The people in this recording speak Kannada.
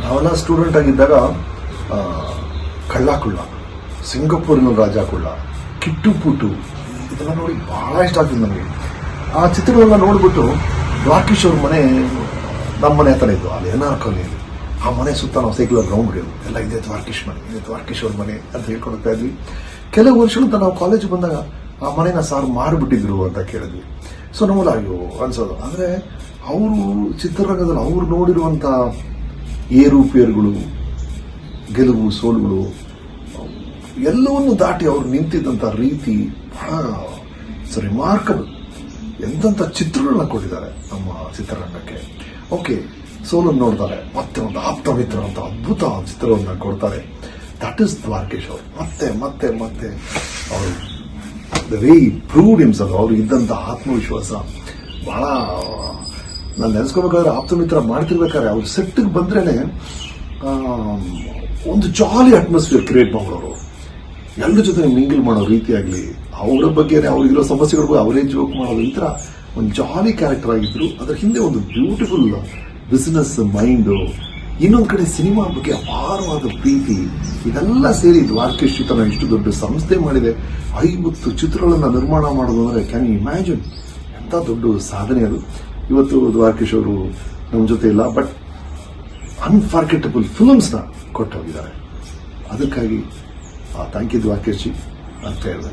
ನಾವೆಲ್ಲ ಸ್ಟೂಡೆಂಟ್ ಆಗಿದ್ದಾಗ ಕಳ್ಳ ಕುಳ್ಳ, ಸಿಂಗಪೂರಿನ ರಾಜ ಕುಳ್ಳ, ಕಿಟ್ಟು ಪುಟ್ಟು ಇದೆಲ್ಲ ನೋಡಿ ಬಹಳ ಇಷ್ಟ ಆಗ್ತದೆ ನನಗೆ. ಆ ಚಿತ್ರಗಳನ್ನ ನೋಡ್ಬಿಟ್ಟು ದ್ವಾರಕೀಶ್ ಅವ್ರ ಮನೆ ನಮ್ಮ ಮನೆ ಹತ್ರ ಇದ್ದು ಅಲ್ಲಿ NR ಕಾಲೋನಿಯಲ್ಲಿ. ಆ ಮನೆ ಸುತ್ತ ನಾವು ಸೈಕಲ್ ಗ್ರೌಂಡ್ ಹಿಡಿಯೋದು, ಎಲ್ಲ ಇದೆ ದ್ವಾರಕೀಶ್ ಮನೆ, ಇದೆ ದ್ವಾರಕೀಶ್ ಅವ್ರ ಮನೆ ಅಂತ ಹೇಳ್ಕೊಂಡು ಹೋಗ್ತಾ ಇದ್ವಿ. ಕೆಲವು ವರ್ಷಗಳಿಂದ ನಾವು ಕಾಲೇಜ್ ಬಂದಾಗ ಆ ಮನೆನ ಸಾರು ಮಾರಿಬಿಟ್ಟಿದ್ರು ಅಂತ ಕೇಳಿದ್ವಿ. ಸೊ ನಮ್ಮಲ್ಲ ಅಯ್ಯೋ ಅನ್ಸೋದು. ಆದರೆ ಅವರು ಚಿತ್ರರಂಗದಲ್ಲಿ ಅವ್ರು ನೋಡಿರುವಂಥ ಏರುಪೇರುಗಳು, ಗೆಲುವು ಸೋಲುಗಳು ಎಲ್ಲವನ್ನು ದಾಟಿ ಅವ್ರು ನಿಂತಿದ್ದಂಥ ರೀತಿ ಬಹಳ ರಿಮಾರ್ಕಬಲ್. ಎಂತೆಂಥ ಚಿತ್ರಗಳನ್ನ ಕೊಟ್ಟಿದ್ದಾರೆ ನಮ್ಮ ಚಿತ್ರರಂಗಕ್ಕೆ. ಓಕೆ, ಸೋಲನ್ನು ನೋಡ್ತಾರೆ, ಮತ್ತೆ ಒಂದು ಆಪ್ತ ಮಿತ್ರ ಅಂತ ಅದ್ಭುತ ಚಿತ್ರವನ್ನು ಕೊಡ್ತಾರೆ. ದಟ್ ಇಸ್ ದ್ವಾರಕೀಶ್ ಅವರು. ಮತ್ತೆ ಮತ್ತೆ ಮತ್ತೆ ಅವರು ದ ವೇ ಪ್ರೂವ್ಡ್ ಹಿಮ್ಸೆಲ್ಫ್. ಅವ್ರಿಗೆ ಇದ್ದಂಥ ಆತ್ಮವಿಶ್ವಾಸ ಬಹಳ ನಾನು ನೆನೆಸ್ಕೋಬೇಕಾದ್ರೆ ಆಪ್ತ ಮಿತ್ರ ಮಾಡ್ತಿರ್ಬೇಕಾದ್ರೆ ಅವ್ರು ಸೆಟ್ಗೆ ಬಂದ್ರೇನೆ ಒಂದು ಜಾಲಿ ಅಟ್ಮಾಸ್ಫಿಯರ್ ಕ್ರಿಯೇಟ್ ಮಾಡೋರು. ಎಲ್ಲರ ಜೊತೆ ಮಿಂಗಲ್ ಮಾಡೋ ರೀತಿಯಾಗಲಿ, ಅವರ ಬಗ್ಗೆನೇ ಅವ್ರಿಗಿರೋ ಸಮಸ್ಯೆಗಳ ಬಗ್ಗೆ ಅವರೇ ಜೋಕ್ ಮಾಡೋದು, ಈ ಥರ ಒಂದು ಜಾಲಿ ಕ್ಯಾರೆಕ್ಟರ್ ಆಗಿದ್ರು. ಅದರ ಹಿಂದೆ ಒಂದು ಬ್ಯೂಟಿಫುಲ್ ಬಿಸಿನೆಸ್ ಮೈಂಡು, ಇನ್ನೊಂದು ಕಡೆ ಸಿನಿಮಾ ಬಗ್ಗೆ ಅಪಾರವಾದ ಪ್ರೀತಿ, ಇದೆಲ್ಲ ಸೇರಿ ದ್ವಾರಕೀಶ್ ಚಿತ್ರನ ಇಷ್ಟು ದೊಡ್ಡ ಸಂಸ್ಥೆ ಮಾಡಿದೆ. 50 ಚಿತ್ರಗಳನ್ನು ನಿರ್ಮಾಣ ಮಾಡೋದು ಅಂದರೆ ಕ್ಯಾನ್ ಯು ಇಮ್ಯಾಜಿನ್ ಎಂಥ ದೊಡ್ಡ ಸಾಧನೆ ಅದು. ಇವತ್ತು ದ್ವಾರಕೀಶ್ ಅವರು ನಮ್ಮ ಜೊತೆ ಇಲ್ಲ, ಬಟ್ ಅನ್ಫರ್ಗೆಟಬಲ್ ಫಿಲ್ಮ್ಸ್ನ ಕೊಟ್ಟು ಹೋಗಿದ್ದಾರೆ. ಅದಕ್ಕಾಗಿ ಥ್ಯಾಂಕ್ ಯು ದ್ವಾರಕೀಶ್ ಜಿ ಅಂತ ಹೇಳಿದೆ.